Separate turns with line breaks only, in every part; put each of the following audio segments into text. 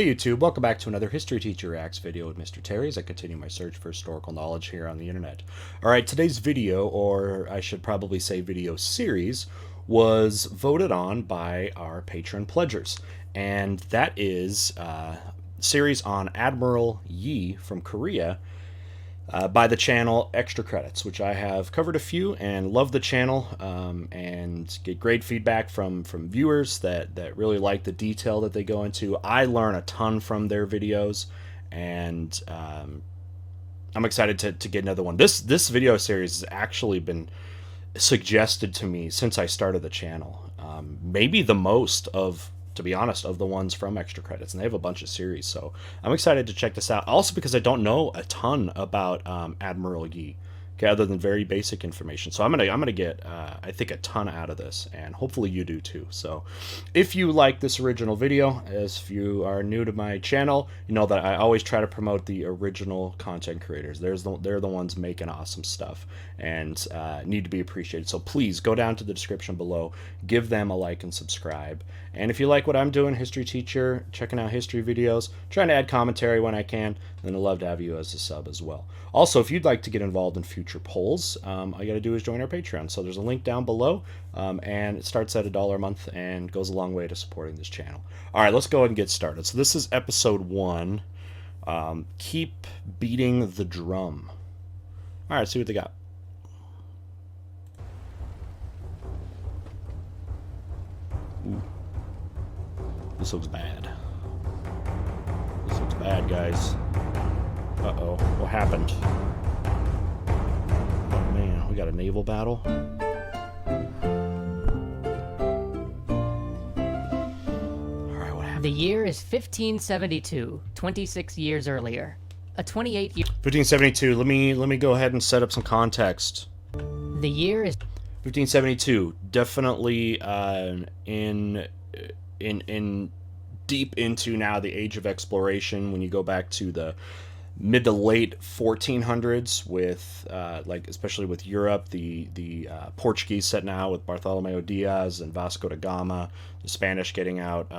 Hey YouTube, welcome back to another History Teacher Reacts video with Mr. Terry as I continue my search for historical knowledge here on the internet. Alright, today's video, or I should probably say video series, was voted on by our patron pledgers. And that is a series on Admiral Yi from Korea, by the channel Extra Credits, which I have covered a few and love the channel, and get great feedback from viewers that really like the detail that they go into. I learn a ton from their videos, and I'm excited to get another one. This video series has actually been suggested to me since I started the channel. Maybe the most of, to be honest, of the ones from Extra Credits, and they have a bunch of series, so I'm excited to check this out. Also because I don't know a ton about Admiral Yi, okay, other than very basic information. So I'm gonna get I think a ton out of this, and hopefully you do too. So if you like this original video, as if you are new to my channel, you know that I always try to promote the original content creators. They're the ones making awesome stuff and need to be appreciated. So please go down to the description below, give them a like and subscribe. And if you like what I'm doing, history teacher, checking out history videos, trying to add commentary when I can, then I'd love to have you as a sub as well. Also, if you'd like to get involved in future polls, all you got to do is join our Patreon. So there's a link down below, and it starts at $1 a month and goes a long way to supporting this channel. All right, let's go ahead and get started. So this is episode 1, Keep Beating the Drum. All right, let's see what they got. Ooh. This looks bad. This looks bad, guys. Uh-oh. What happened? Oh, man. We got a naval battle? Alright, what happened?
The year is 1572, 26 years earlier. A 28-year...
1572. Let me go ahead and set up some context.
The year is...
1572. Definitely in deep into now the age of exploration, when you go back to the mid to late 1400s with like especially with Europe, the Portuguese setting out with Bartholomew Diaz and Vasco da Gama, the Spanish getting out,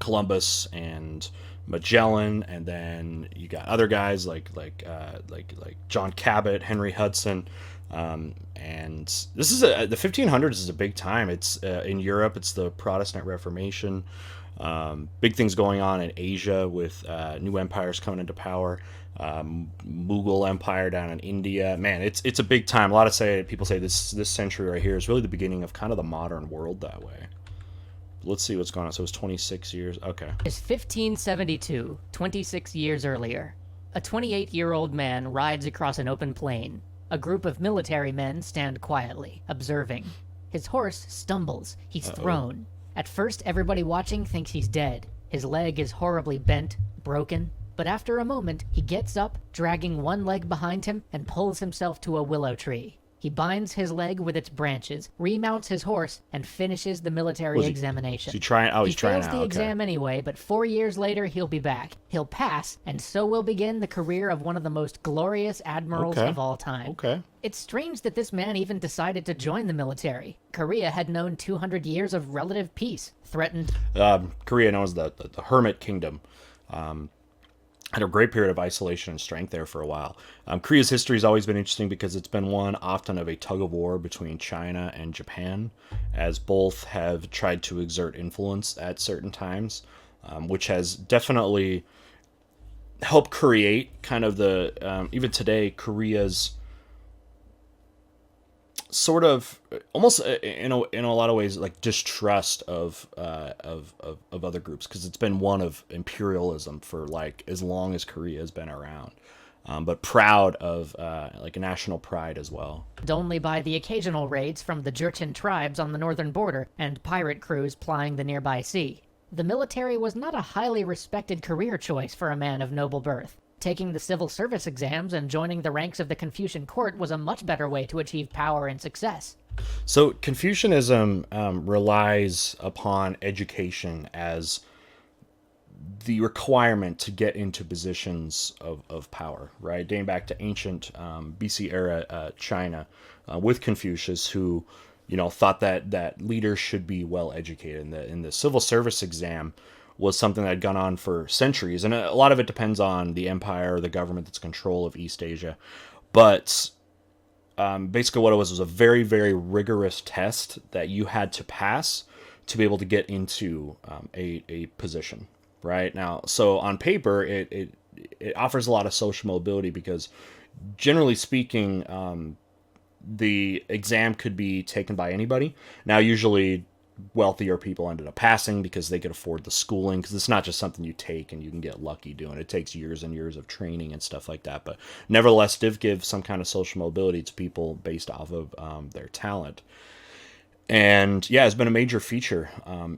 Columbus and Magellan, and then you got other guys like John Cabot, Henry Hudson. And this is the 1500s is a big time. It's in Europe, it's the Protestant Reformation. Big things going on in Asia with new empires coming into power. Mughal Empire down in India. Man, it's a big time. A lot of people say this century right here is really the beginning of kind of the modern world that way. Let's see what's going on. So it's 26 years. Okay.
Is 1572, 26 years earlier. A 28-year-old man rides across an open plain. A group of military men stand quietly, observing. His horse stumbles. He's thrown. At first, everybody watching thinks he's dead. His leg is horribly bent, broken. But after a moment, he gets up, dragging one leg behind him, and pulls himself to a willow tree. He binds his leg with its branches, remounts his horse, and finishes the military examination.
He's trying. Oh, he's trying
out. He fails the exam anyway, but 4 years later, he'll be back. He'll pass, and so will begin the career of one of the most glorious admirals of all time.
Okay.
It's strange that this man even decided to join the military. Korea had known 200 years of relative peace, threatened...
Korea known as the Hermit Kingdom. Had a great period of isolation and strength there for a while. Korea's history has always been interesting because it's been one often of a tug of war between China and Japan, as both have tried to exert influence at certain times, which has definitely helped create kind of the, even today, Korea's sort of almost in a lot of ways like distrust of other groups, because it's been one of imperialism for like as long as Korea has been around, but proud of like a national pride as well.
Only by the occasional raids from the Jurchen tribes on the northern border and pirate crews plying the nearby sea. The military was not a highly respected career choice for a man of noble birth. Taking the civil service exams and joining the ranks of the Confucian court was a much better way to achieve power and success.
So Confucianism relies upon education as the requirement to get into positions of power, right? Dating back to ancient BC era China with Confucius, who thought that leaders should be well educated. In the civil service exam, was something that had gone on for centuries, and a lot of it depends on the empire or the government that's in control of East Asia. But basically, what it was a very, very rigorous test that you had to pass to be able to get into a position. Right now, so on paper, it offers a lot of social mobility because, generally speaking, the exam could be taken by anybody. Now, usually wealthier people ended up passing because they could afford the schooling, because it's not just something you take and you can get lucky doing. It takes years and years of training and stuff like that. But nevertheless, did give some kind of social mobility to people based off of their talent. And yeah, it's been a major feature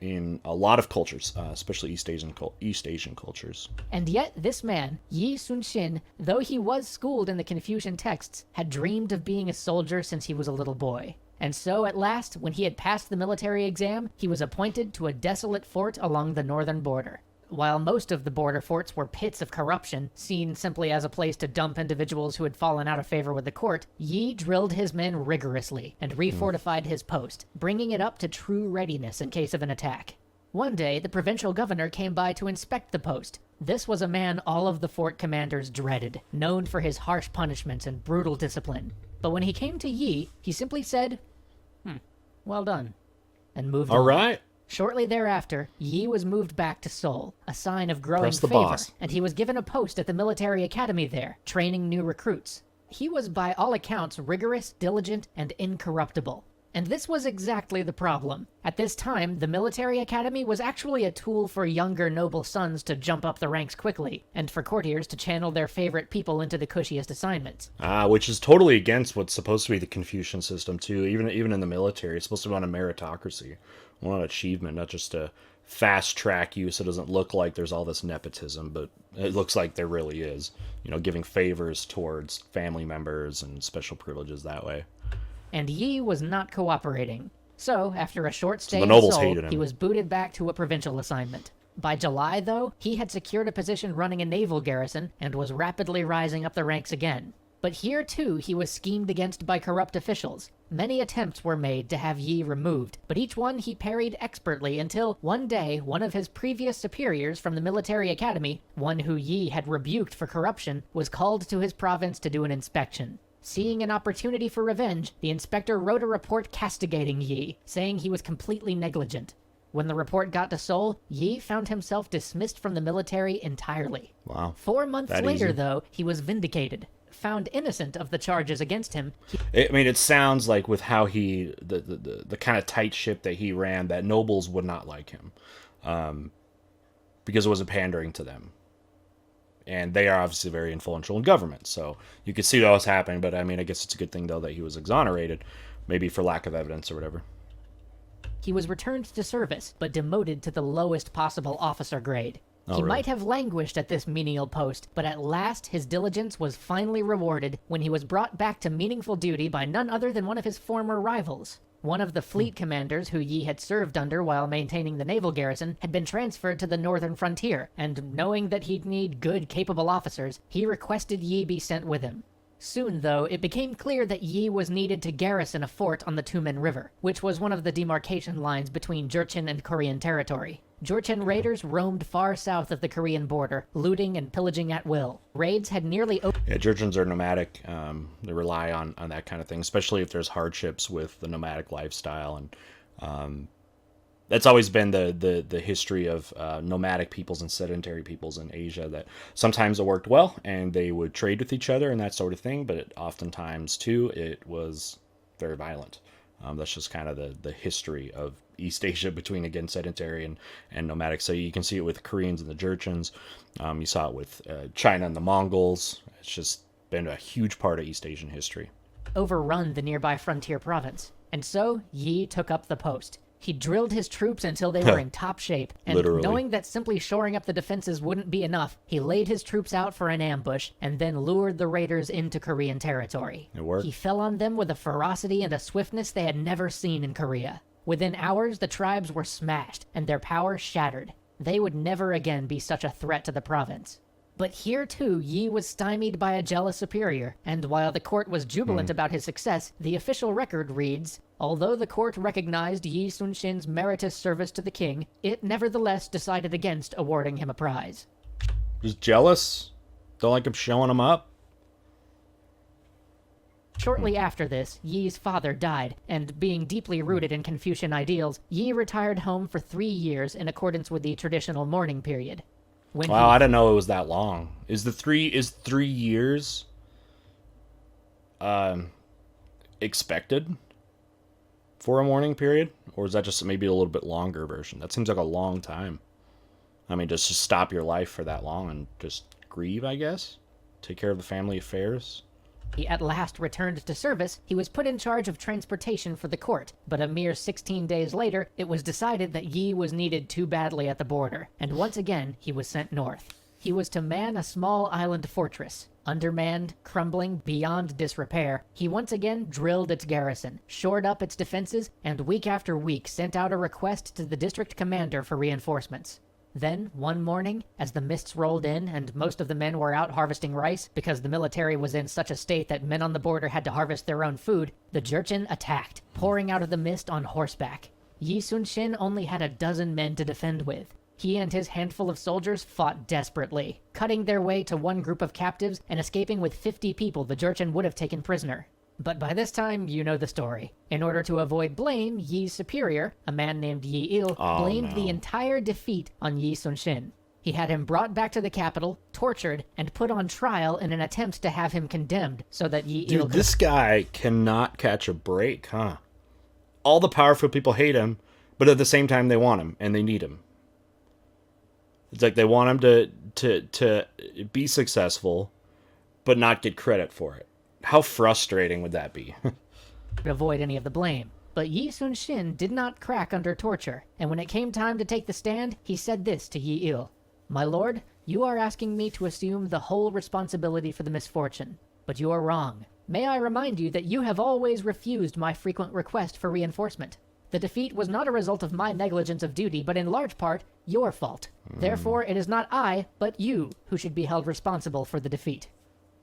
in a lot of cultures, especially East Asian cultures.
And yet this man, Yi Sun-shin, though he was schooled in the Confucian texts, had dreamed of being a soldier since he was a little boy. And so, at last, when he had passed the military exam, he was appointed to a desolate fort along the northern border. While most of the border forts were pits of corruption, seen simply as a place to dump individuals who had fallen out of favor with the court, Yi drilled his men rigorously and refortified his post, bringing it up to true readiness in case of an attack. One day, the provincial governor came by to inspect the post. This was a man all of the fort commanders dreaded, known for his harsh punishments and brutal discipline. But when he came to Yi, he simply said, well done, and moved on.
All right.
Shortly thereafter, Yi was moved back to Seoul, a sign of growing
Press the
favor,
boss.
and he was given a post at the military academy there, training new recruits. He was by all accounts rigorous, diligent, and incorruptible. And this was exactly the problem. At this time, the military academy was actually a tool for younger noble sons to jump up the ranks quickly, and for courtiers to channel their favorite people into the cushiest assignments.
Which is totally against what's supposed to be the Confucian system too. Even in the military, it's supposed to be on a meritocracy, on achievement, not just to fast track you so it doesn't look like there's all this nepotism, but it looks like there really is. Giving favors towards family members and special privileges that way.
And Yi was not cooperating. So, after a short stay
the
in
nobles
Seoul,
hated him.
he was booted back to a provincial assignment. By July, though, he had secured a position running a naval garrison and was rapidly rising up the ranks again. But here, too, he was schemed against by corrupt officials. Many attempts were made to have Yi removed, but each one he parried expertly until, one day, one of his previous superiors from the military academy, one who Yi had rebuked for corruption, was called to his province to do an inspection. Seeing an opportunity for revenge, the inspector wrote a report castigating Yi, saying he was completely negligent. When the report got to Seoul, Yi found himself dismissed from the military entirely.
Wow.
4 months
That
later,
easy.
though, he was vindicated. Found innocent of the charges against him,
It sounds like with how the kind of tight ship that he ran, that nobles would not like him, because it was a pandering to them. And they are obviously very influential in government, so you could see that was happening. But I guess it's a good thing though that he was exonerated, maybe for lack of evidence or whatever.
he was returned to service, but demoted to the lowest possible officer grade.
Oh,
He
really?
might have languished at this menial post, but at last his diligence was finally rewarded when he was brought back to meaningful duty by none other than one of his former rivals. One of the fleet commanders who Yi had served under while maintaining the naval garrison had been transferred to the northern frontier, and knowing that he'd need good, capable officers, he requested Yi be sent with him. Soon, though, it became clear that Yi was needed to garrison a fort on the Tumen River, which was one of the demarcation lines between Jurchen and Korean territory. Jurchen raiders roamed far south of the Korean border, looting and pillaging at will. Raids had nearly
Yeah, Jurchens are nomadic. They rely on that kind of thing, especially if there's hardships with the nomadic lifestyle. And that's always been the history of nomadic peoples and sedentary peoples in Asia, that sometimes it worked well and they would trade with each other and that sort of thing, but oftentimes, too, it was very violent. That's just kind of the history of East Asia between, again, sedentary and nomadic. So you can see it with the Koreans and the Jurchens. You saw it with China and the Mongols. It's just been a huge part of East Asian history.
overrun the nearby frontier province. And so, Yi took up the post. He drilled his troops until they were in top shape, and
Literally.
knowing that simply shoring up the defenses wouldn't be enough, he laid his troops out for an ambush, and then lured the raiders into Korean territory.
It worked.
He fell on them with a ferocity and a swiftness they had never seen in Korea. Within hours, the tribes were smashed, and their power shattered. They would never again be such a threat to the province. But here too, Yi was stymied by a jealous superior, and while the court was jubilant about his success, the official record reads, although the court recognized Yi Sun-shin's meritorious service to the king, it nevertheless decided against awarding him a prize.
Just jealous? Don't like him showing him up?
Shortly after this, Yi's father died, and being deeply rooted in Confucian ideals, Yi retired home for 3 years in accordance with the traditional mourning period.
Wow, I didn't know it was that long. Is 3 years expected for a mourning period? Or is that just maybe a little bit longer version? That seems like a long time. I mean, just to stop your life for that long and just grieve, I guess? Take care of the family affairs?
He at last returned to service. He was put in charge of transportation for the court, but a mere 16 days later, it was decided that Yi was needed too badly at the border, and once again, he was sent north. He was to man a small island fortress. Undermanned, crumbling, beyond disrepair, he once again drilled its garrison, shored up its defenses, and week after week sent out a request to the district commander for reinforcements. Then, one morning, as the mists rolled in and most of the men were out harvesting rice because the military was in such a state that men on the border had to harvest their own food, the Jurchen attacked, pouring out of the mist on horseback. Yi Sun-shin only had a dozen men to defend with. He and his handful of soldiers fought desperately, cutting their way to one group of captives and escaping with 50 people the Jurchen would have taken prisoner. But by this time, you know the story. In order to avoid blame, Yi's superior, a man named Yi Il, blamed the entire defeat on Yi Sun-shin. He had him brought back to the capital, tortured, and put on trial in an attempt to have him condemned so that Yi Il
Dude, this guy cannot catch a break, huh? All the powerful people hate him, but at the same time they want him, and they need him. It's like they want him to be successful, but not get credit for it. How frustrating would that be?
avoid any of the blame. But Yi Sun-shin did not crack under torture, and when it came time to take the stand, he said this to Yi Il. My lord, you are asking me to assume the whole responsibility for the misfortune, but you are wrong. May I remind you that you have always refused my frequent request for reinforcement. The defeat was not a result of my negligence of duty, but in large part, your fault. Therefore, it is not I, but you, who should be held responsible for the defeat.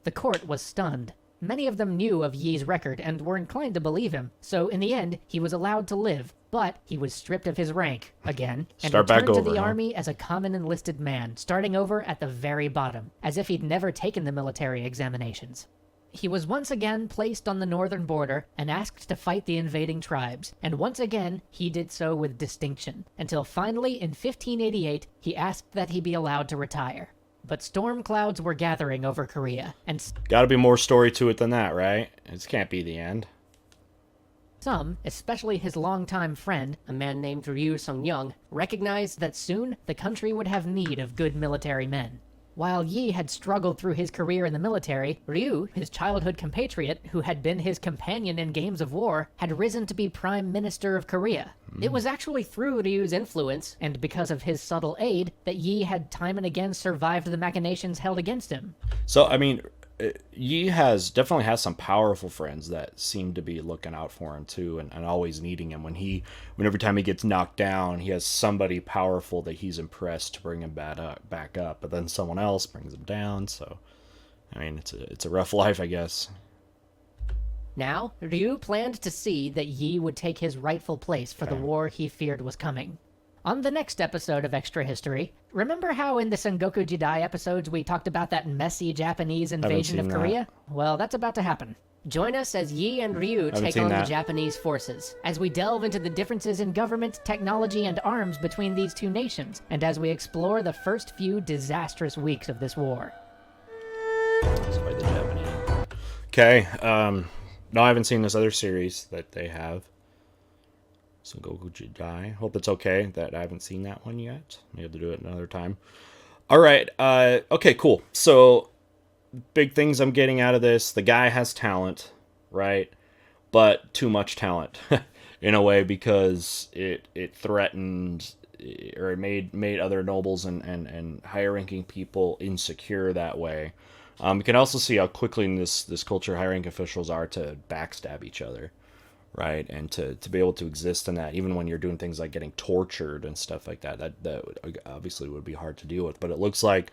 The court was stunned. Many of them knew of Yi's record and were inclined to believe him, so in the end, he was allowed to live, but he was stripped of his rank, again, and returned to the army as a common enlisted man, starting over at the very bottom, as if he'd never taken the military examinations. He was once again placed on the northern border and asked to fight the invading tribes, and once again, he did so with distinction, until finally, in 1588, he asked that he be allowed to retire. But storm clouds were gathering over Korea, and
gotta be more story to it than that, right? This can't be the end.
Some, especially his longtime friend, a man named Ryu Sung-young, recognized that soon the country would have need of good military men. While Yi had struggled through his career in the military, Ryu, his childhood compatriot, who had been his companion in games of war, had risen to be Prime Minister of Korea. It was actually through Ryu's influence, and because of his subtle aid, that Yi had time and again survived the machinations held against him.
So, I mean, Yi definitely has some powerful friends that seem to be looking out for him too, and always needing him. When every time he gets knocked down, he has somebody powerful that he's impressed to bring him back up. But then someone else brings him down. So, I mean, it's a rough life, I guess.
Now, Ryu planned to see that Yi would take his rightful place for the war he feared was coming. On the next episode of Extra History, remember how in the Sengoku Jidai episodes we talked about that messy Japanese invasion of Korea? Well, that's about to happen. Join us as Yi and Ryu take on the Japanese forces, as we delve into the differences in government, technology, and arms between these two nations, and as we explore the first few disastrous weeks of this war.
Okay, no, I haven't seen this other series that they have. Sengoku Jidai. Hope it's okay that I haven't seen that one yet. May have to do it another time. All right. Okay, cool. So, big things I'm getting out of this. The guy has talent, right? But too much talent, in a way, because it threatened, or it made other nobles and higher-ranking people insecure that way. You can also see how quickly in this culture high-rank officials are to backstab each other. Right, and to be able to exist in that, even when you're doing things like getting tortured and stuff like that, that obviously would be hard to deal with. But it looks like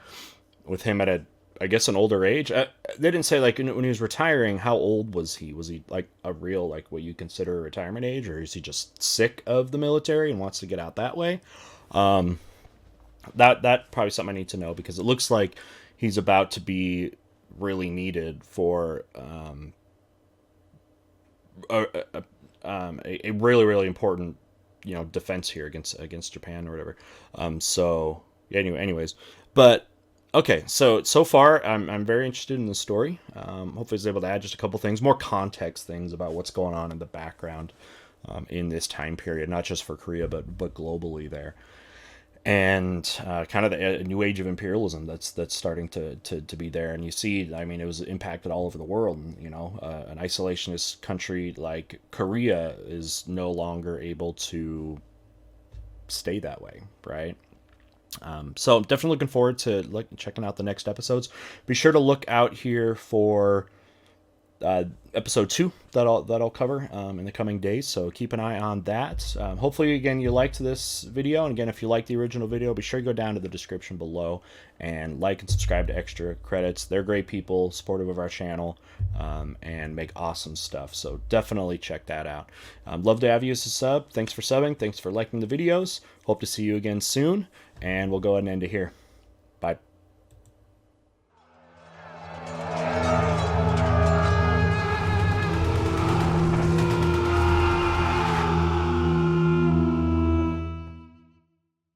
with him at I guess an older age. They didn't say like when he was retiring. How old was he? Was he like a real like what you consider a retirement age, or is he just sick of the military and wants to get out that way? That probably something I need to know because it looks like he's about to be really needed for a really really important defense here against Japan or whatever. So yeah, anyways, but okay, so far I'm very interested in the story. Hopefully, I was able to add just a couple things, more context things about what's going on in the background in this time period, not just for Korea but globally there, and kind of the new age of imperialism that's starting to be there. And you see, I mean, it was impacted all over the world. And, an isolationist country like Korea is no longer able to stay that way, right? So I'm definitely looking forward to checking out the next episodes. Be sure to look out here for episode 2 that I'll cover in the coming days. So keep an eye on that. Hopefully, again, you liked this video. And again, if you liked the original video, be sure to go down to the description below and like and subscribe to Extra Credits. They're great people, supportive of our channel, and make awesome stuff. So definitely check that out. Love to have you as a sub. Thanks for subbing. Thanks for liking the videos. Hope to see you again soon. And we'll go ahead and end it here.